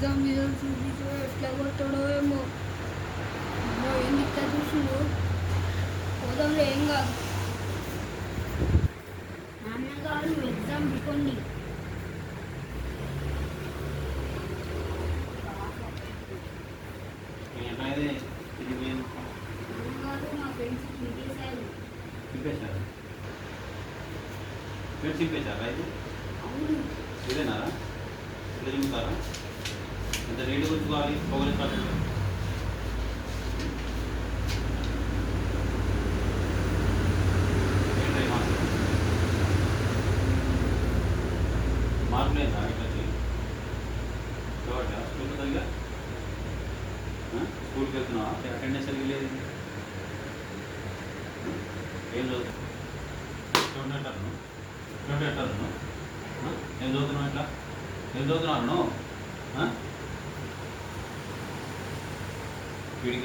Exam మీద చూపించో ఎట్లా కొట్టాడో ఏమో. ఏంది ఇట్లా చూసిండు. పోదాంలో ఏం కాదు. నాన్నగారు ఎగ్జామ్ బికోండి. నాన్నగారు మా ఫ్రెండ్స్ చింపేశారు. ఫ్రెండ్స్ చింపేశారా ఇది? అవును. ఇదేనా? ఇట్లా చింపుతారా? ఎంత నీట్గా ఉంచుకోవాలి పొగలు కాలేదు. మార్పు లేదా ఇట్లా చూడటా స్కూల్ తగ్గా స్కూల్కి వెళ్తున్నావా? అటెండెన్స్ సరిగ్గా లేదు. ఏం చదువుతున్నావు? ఏం చదువుతున్నావు? ఇట్లా ఏం చదువుతున్నావు? వీడికి